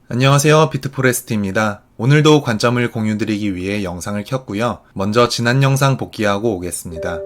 안녕하세요. 비트포레스트입니다. 오늘도 관점을 공유드리기 위해 영상을 켰고요. 먼저 지난 영상 복귀하고 오겠습니다.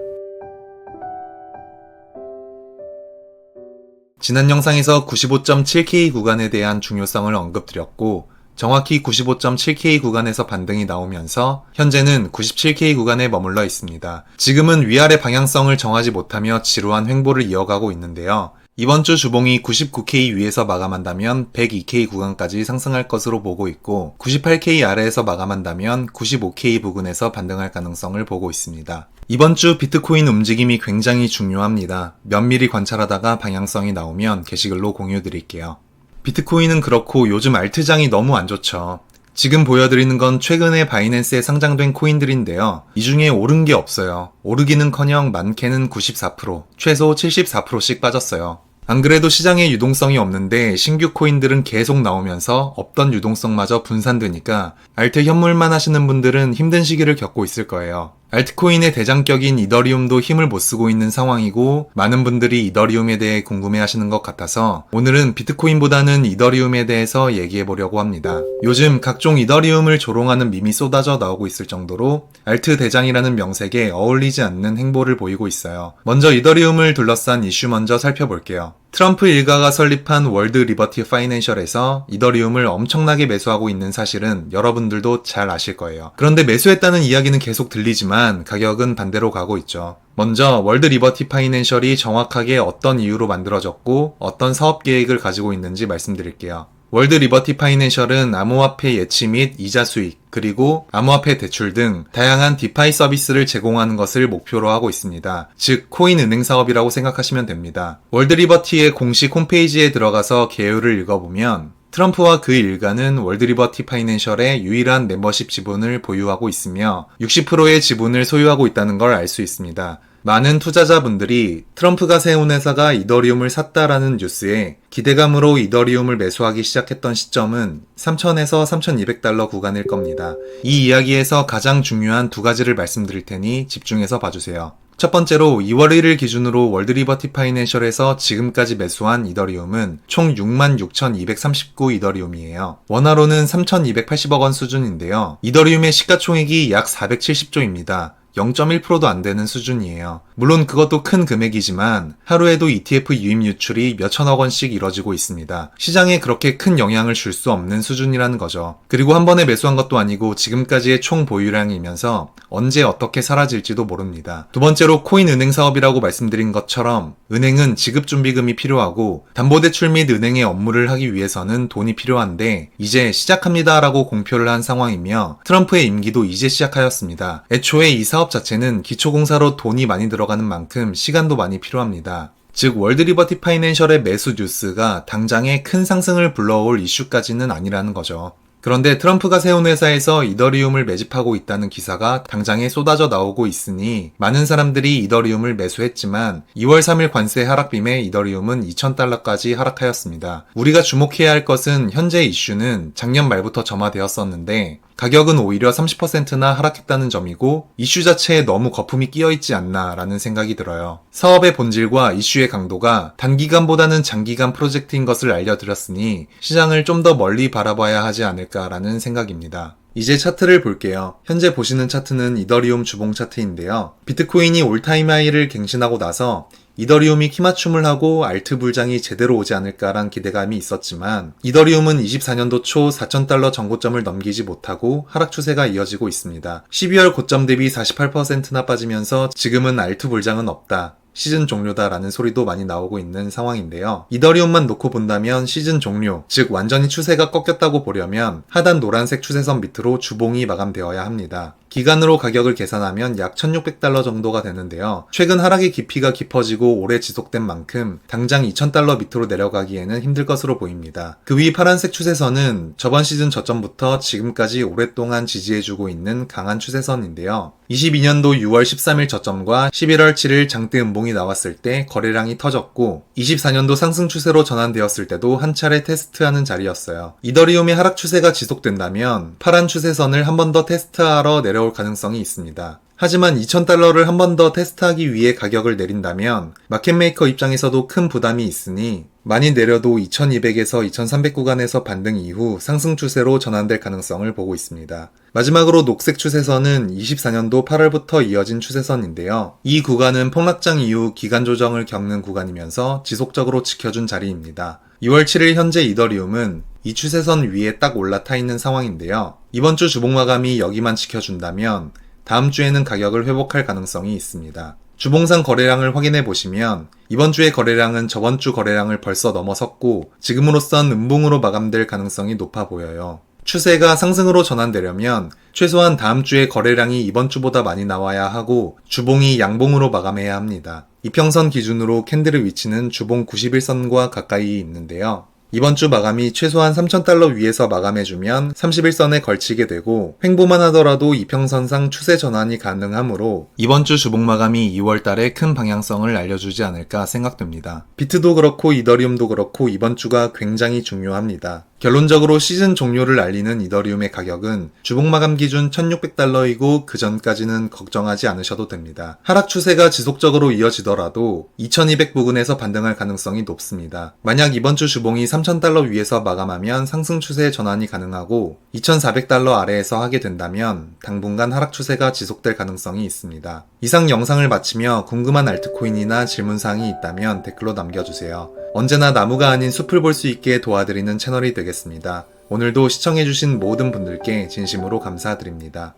지난 영상에서 95.7K 구간에 대한 중요성을 언급드렸고 정확히 95.7K 구간에서 반등이 나오면서 현재는 97K 구간에 머물러 있습니다. 지금은 위아래 방향성을 정하지 못하며 지루한 횡보를 이어가고 있는데요. 이번 주 주봉이 99K 위에서 마감한다면 102K 구간까지 상승할 것으로 보고 있고 98K 아래에서 마감한다면 95K 부근에서 반등할 가능성을 보고 있습니다. 이번 주 비트코인 움직임이 굉장히 중요합니다. 면밀히 관찰하다가 방향성이 나오면 게시글로 공유드릴게요. 비트코인은 그렇고 요즘 알트장이 너무 안 좋죠. 지금 보여드리는 건 최근에 바이낸스에 상장된 코인들인데요. 이 중에 오른 게 없어요. 오르기는커녕 많게는 94%, 최소 74%씩 빠졌어요. 안 그래도 시장에 유동성이 없는데 신규 코인들은 계속 나오면서 없던 유동성마저 분산되니까 알트 현물만 하시는 분들은 힘든 시기를 겪고 있을 거예요. 알트코인의 대장격인 이더리움도 힘을 못 쓰고 있는 상황이고 많은 분들이 이더리움에 대해 궁금해하시는 것 같아서 오늘은 비트코인보다는 이더리움에 대해서 얘기해 보려고 합니다. 요즘 각종 이더리움을 조롱하는 밈이 쏟아져 나오고 있을 정도로 알트 대장이라는 명색에 어울리지 않는 행보를 보이고 있어요. 먼저 이더리움을 둘러싼 이슈 먼저 살펴볼게요. 트럼프 일가가 설립한 월드 리버티 파이낸셜에서 이더리움을 엄청나게 매수하고 있는 사실은 여러분들도 잘 아실 거예요. 그런데 매수했다는 이야기는 계속 들리지만 가격은 반대로 가고 있죠. 먼저 월드 리버티 파이낸셜이 정확하게 어떤 이유로 만들어졌고 어떤 사업 계획을 가지고 있는지 말씀드릴게요. 월드 리버티 파이낸셜은 암호화폐 예치 및 이자 수익, 그리고 암호화폐 대출 등 다양한 디파이 서비스를 제공하는 것을 목표로 하고 있습니다. 즉, 코인 은행 사업이라고 생각하시면 됩니다. 월드 리버티의 공식 홈페이지에 들어가서 개요를 읽어보면 트럼프와 그 일가는 월드 리버티 파이낸셜의 유일한 멤버십 지분을 보유하고 있으며 60%의 지분을 소유하고 있다는 걸 알 수 있습니다. 많은 투자자분들이 트럼프가 세운 회사가 이더리움을 샀다라는 뉴스에 기대감으로 이더리움을 매수하기 시작했던 시점은 3,000에서 3,200달러 구간일 겁니다. 이 이야기에서 가장 중요한 두 가지를 말씀드릴 테니 집중해서 봐주세요. 첫 번째로 2월 1일 기준으로 월드 리버티 파이낸셜에서 지금까지 매수한 이더리움은 총 66,239 이더리움이에요. 원화로는 3,280억 원 수준인데요. 이더리움의 시가총액이 약 470조입니다. 0.1%도 안 되는 수준이에요. 물론 그것도 큰 금액이지만 하루에도 ETF 유입 유출이 몇천억 원씩 이뤄지고 있습니다. 시장에 그렇게 큰 영향을 줄 수 없는 수준이라는 거죠. 그리고 한 번에 매수한 것도 아니고 지금까지의 총 보유량이면서 언제 어떻게 사라질지도 모릅니다. 두 번째로 코인 은행 사업이라고 말씀드린 것처럼 은행은 지급준비금이 필요하고 담보대출 및 은행의 업무를 하기 위해서는 돈이 필요한데 이제 시작합니다 라고 공표를 한 상황이며 트럼프의 임기도 이제 시작하였습니다. 애초에 이 사업 자체는 기초공사로 돈이 많이 들어가는 만큼 시간도 많이 필요합니다. 즉 월드 리버티 파이낸셜의 매수 뉴스가 당장에 큰 상승을 불러올 이슈까지는 아니라는 거죠. 그런데 트럼프가 세운 회사에서 이더리움을 매집하고 있다는 기사가 당장에 쏟아져 나오고 있으니 많은 사람들이 이더리움을 매수했지만 2월 3일 관세 하락빔에 이더리움은 2,000달러까지 하락하였습니다. 우리가 주목해야 할 것은 현재 이슈는 작년 말부터 점화되었었는데 가격은 오히려 30%나 하락했다는 점이고 이슈 자체에 너무 거품이 끼어있지 않나 라는 생각이 들어요. 사업의 본질과 이슈의 강도가 단기간보다는 장기간 프로젝트인 것을 알려드렸으니 시장을 좀 더 멀리 바라봐야 하지 않을까라는 생각입니다. 이제 차트를 볼게요. 현재 보시는 차트는 이더리움 주봉 차트인데요. 비트코인이 올타임 하이를 갱신하고 나서 이더리움이 키맞춤을 하고 알트 불장이 제대로 오지 않을까란 기대감이 있었지만 이더리움은 24년도 초 4,000달러 전고점을 넘기지 못하고 하락 추세가 이어지고 있습니다. 12월 고점 대비 48%나 빠지면서 지금은 알트 불장은 없다. 시즌 종료다라는 소리도 많이 나오고 있는 상황인데요. 이더리움만 놓고 본다면 시즌 종료, 즉 완전히 추세가 꺾였다고 보려면 하단 노란색 추세선 밑으로 주봉이 마감되어야 합니다. 기간으로 가격을 계산하면 약 1,600달러 정도가 되는데요. 최근 하락의 깊이가 깊어지고 오래 지속된 만큼 당장 2,000달러 밑으로 내려가기에는 힘들 것으로 보입니다. 그 위 파란색 추세선은 저번 시즌 저점부터 지금까지 오랫동안 지지해주고 있는 강한 추세선인데요. 22년도 6월 13일 저점과 11월 7일 장대 음봉이 나왔을 때 거래량이 터졌고 24년도 상승 추세로 전환되었을 때도 한 차례 테스트하는 자리였어요. 이더리움의 하락 추세가 지속된다면 파란 추세선을 한 번 더 테스트하러 내려올 가능성이 있습니다. 하지만 2,000달러를 한 번 더 테스트하기 위해 가격을 내린다면 마켓메이커 입장에서도 큰 부담이 있으니 많이 내려도 2200에서 2300 구간에서 반등 이후 상승 추세로 전환될 가능성을 보고 있습니다. 마지막으로 녹색 추세선은 24년도 8월부터 이어진 추세선인데요. 이 구간은 폭락장 이후 기간 조정을 겪는 구간이면서 지속적으로 지켜준 자리입니다. 2월 7일 현재 이더리움은 이 추세선 위에 딱 올라타 있는 상황인데요. 이번 주 주봉 마감이 여기만 지켜준다면 다음 주에는 가격을 회복할 가능성이 있습니다. 주봉상 거래량을 확인해 보시면 이번 주의 거래량은 저번 주 거래량을 벌써 넘어섰고 지금으로선 음봉으로 마감될 가능성이 높아 보여요. 추세가 상승으로 전환되려면 최소한 다음 주에 거래량이 이번 주보다 많이 나와야 하고 주봉이 양봉으로 마감해야 합니다. 이평선 기준으로 캔들의 위치는 주봉 91선과 가까이 있는데요. 이번 주 마감이 최소한 3,000달러 위에서 마감해주면 31선에 걸치게 되고 횡보만 하더라도 이평선상 추세 전환이 가능하므로 이번 주 주봉 마감이 2월 달에 큰 방향성을 알려주지 않을까 생각됩니다. 비트도 그렇고 이더리움도 그렇고 이번 주가 굉장히 중요합니다. 결론적으로 시즌 종료를 알리는 이더리움의 가격은 주봉 마감 기준 1,600달러이고 그 전까지는 걱정하지 않으셔도 됩니다. 하락 추세가 지속적으로 이어지더라도 2,200 부근에서 반등할 가능성이 높습니다. 만약 이번 주 주봉이 3,000달러 위에서 마감하면 상승 추세 전환이 가능하고 2,400달러 아래에서 하게 된다면 당분간 하락 추세가 지속될 가능성이 있습니다. 이상 영상을 마치며 궁금한 알트코인이나 질문사항이 있다면 댓글로 남겨주세요. 언제나 나무가 아닌 숲을 볼 수 있게 도와드리는 채널이 되겠습니다. 오늘도 시청해주신 모든 분들께 진심으로 감사드립니다.